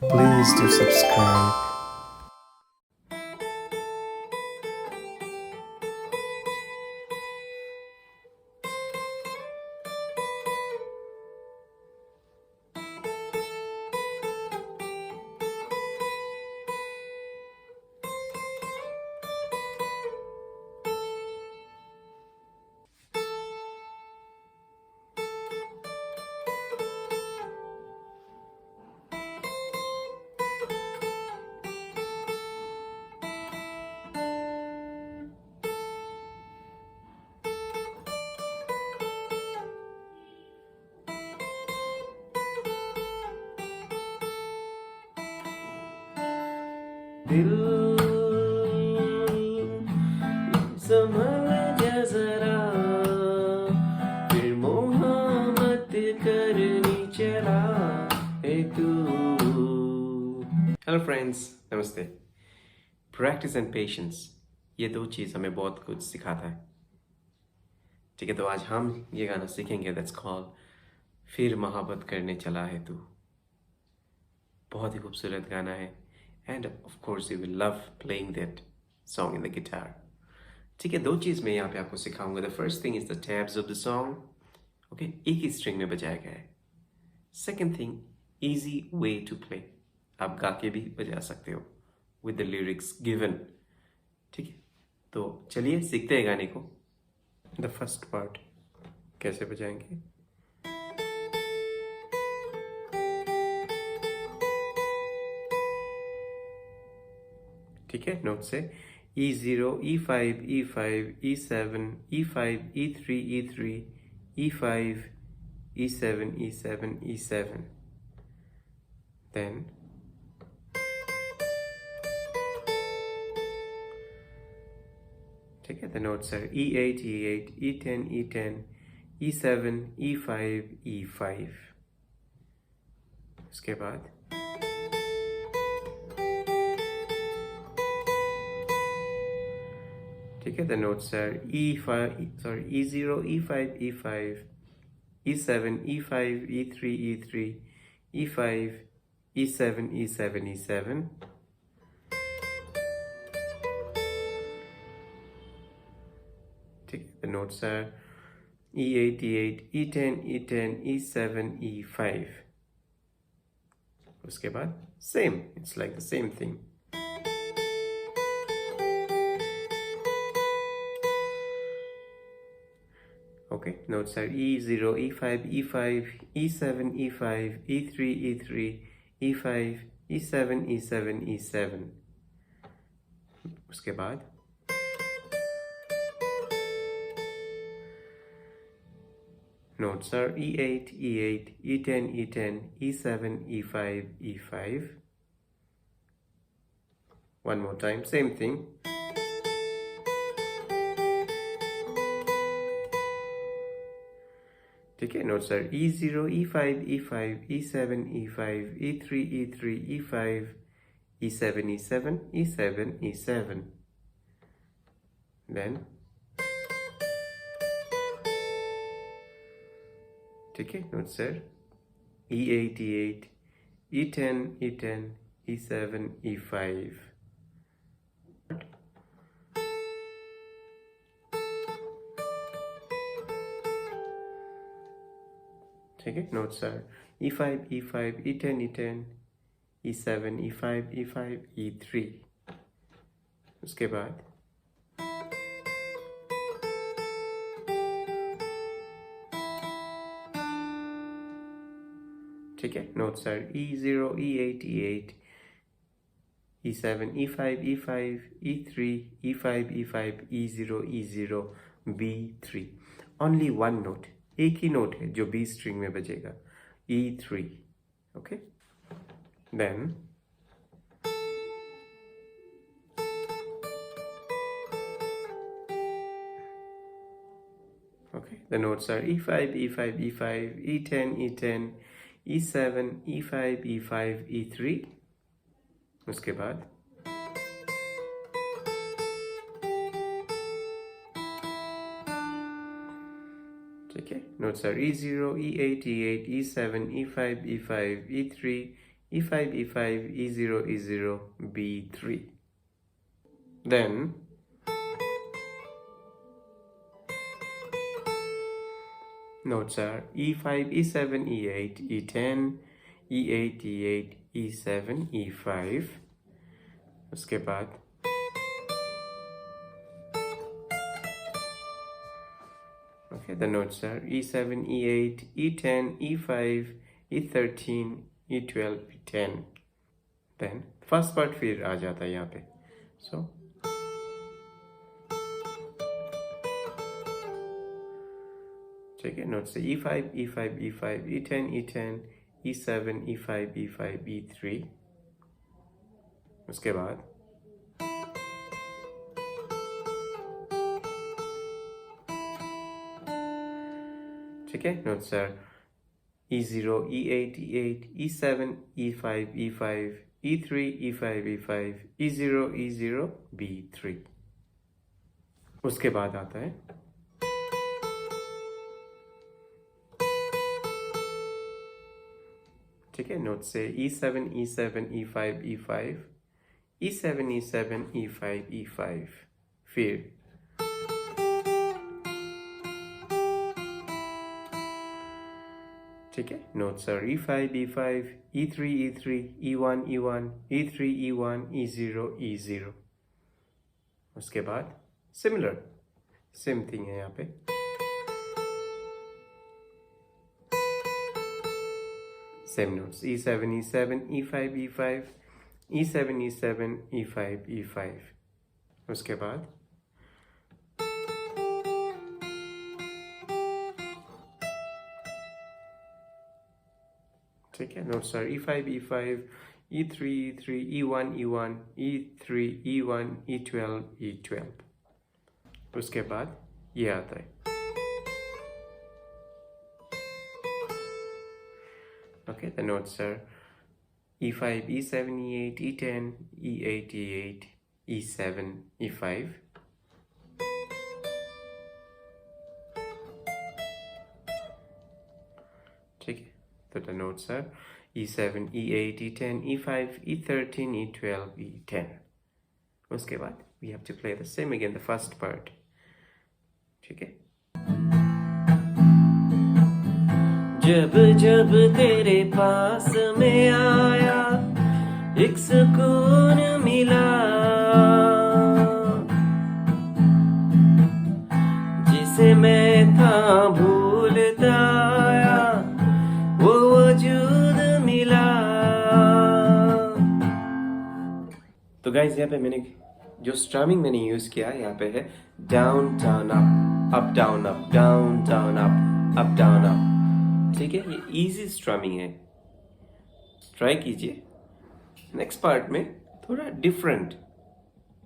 Please do subscribe. दिल संभल जा जरा फिर मोहब्बत करनी चला है तू. हेलो फ्रेंड्स, नमस्ते. प्रैक्टिस एंड पेशेंस, ये दो चीज़ हमें बहुत कुछ सिखाता है. ठीक है, तो आज हम ये गाना सीखेंगे. दैट्स कॉल्ड फिर मोहब्बत करने चला है तू. बहुत ही खूबसूरत गाना है. And of course you will love playing that song in the guitar. ठीक है, दो चीज़ मैं यहाँ पे आपको सिखाऊंगा. The first thing is the tabs of the song. Okay, एक ही स्ट्रिंग में बजाया गया है. Second thing, easy way to play. आप गा के भी बजा सकते हो विद द लिरिक्स गिवन. ठीक है, तो चलिए सीखते हैं गाने को. द फर्स्ट पार्ट कैसे बजाएंगे. ठीक है, नोट से E0, E5, E5, E7, E5, E3, E3, E5, E7, E7, E7. Then ठीक है, the notes are E8, E8, E10, E10, E7, E5, E5. उसके बाद ठीक है, the notes are E0, E5, E5, E7, E5, E3, E3, E5, E7, E7, E7. ठीक है, the notes are E8, E8, E10, E10, E7, E5. उसके बाद same, it's like the same thing. Okay, notes are E0, E5, E5, E7, E5, E3, E3, E5, E7, E7, E7. उसके बाद notes are E8, E8, E10, E10, E7, E5, E5. One more time, same thing. ठीक है, notes are E0, E5, E5, E7, E5, E3, E3, E5, E7, E7, E7, E7. Then ठीक है, notes are E8, E8, E10, E10, E7, E5. ठीक है, notes are E5, E5, E10, E10, E7, E5, E5, E3. उसके बाद ठीक है, notes are E0, E8, E8, E7, E5, E5, E3, E5, E5, E0, E0, B3. Only one note, एक ही note है जो B string में बजेगा, E3. Okay, then okay, the notes are E5, E5, E5, E10, E10, E7, E5, E5, E3. उसके बाद ठीक है, notes are E0, E8, E8, E7, E5, E5, E3, E5, E5, E0, E0, B3. Then notes are E5, E7, E8, E10, E8, E8, E7, E5. उसके बाद okay, the notes are E7, E8, E10, E5, E13, E12, E10. Then first part फिर आ जाता है यहाँ पे. So ठीक है, note से E5, E5, E5, E10, E10, E7, E5, E5, E3. उसके बाद ठीक है, note sir E0, E8, E8, E7, E5, E5, E3, E5, E5, E0, E0, B3. उसके बाद आता है ठीक है, नोट से E7, E7, E5, E5, E7, E7, E5, E5. फिर ठीक है, note sir E5, E5, E3, E3, E1, E1, E3, E1, E0, E0. उसके बाद सिमिलर सेम थिंग है यहाँ पे. Same notes E7, E7, E5, E5, E7, E7, E5, E5. उसके बाद ठीक है, notes are E5, E5, E3, E3, E1, E1, E3, E1, E12, E12. उसके बाद ये आता है. Okay, the notes are E5, E7, E8, E10, E8, E8, E7, E5. ठीक है, तो the notes are E7, E8, E10, E5, E13, E12, E10. उसके बाद we have to play the same again, the first part. ठीक है. जब जब तेरे पास में आया एक सुकून मिला, जिसे मैं था भूलता आया वो वजूद मिला. तो गाइस यहाँ पे मैंने जो स्ट्रमिंग मैंने यूज किया यहाँ पे है down down up down up down down up down up. ठीक है, ये इजी स्ट्रमिंग है, ट्राई कीजिए. नेक्स्ट पार्ट में थोड़ा different,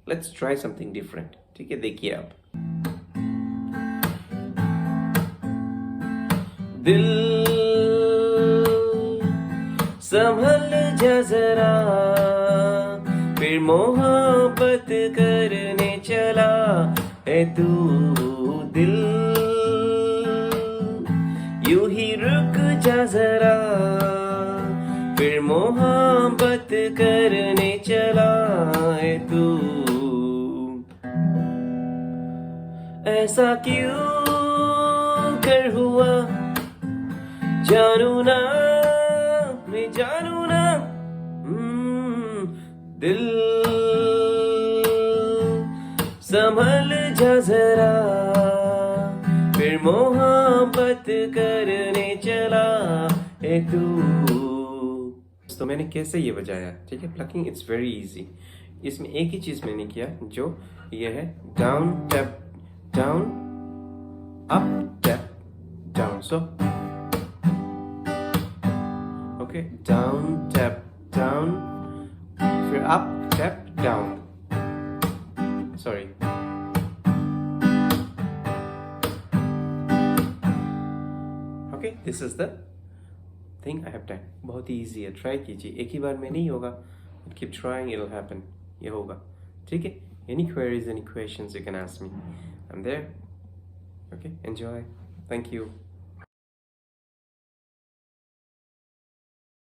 let's try something different. ठीक है, देखिए आप. दिल संभल जा जरा फिर मोहब्बत करने चला है तू. दिल यूं ही रुक जा जरा फिर मोहब्बत करने चला है तू. ऐसा क्यों कर हुआ जानू ना मैं जानू ना. दिल संभल जा जरा फिर मोहब्बत करने चला है तू. तो मैंने कैसे ये बजाया. ठीक है, प्लकिंग इट्स वेरी इजी. इसमें एक ही चीज मैंने किया जो ये है down tap down up tap down. So okay, down tap down फिर up tap down. Sorry. Okay, this is the thing I have done. बहुत ही easy है, try कीजिए. एक ही बार में नहीं होगा, but keep trying, it'll happen. ये होगा. ठीक है? Any queries, any questions, you can ask me. I'm there. Okay, enjoy. Thank you.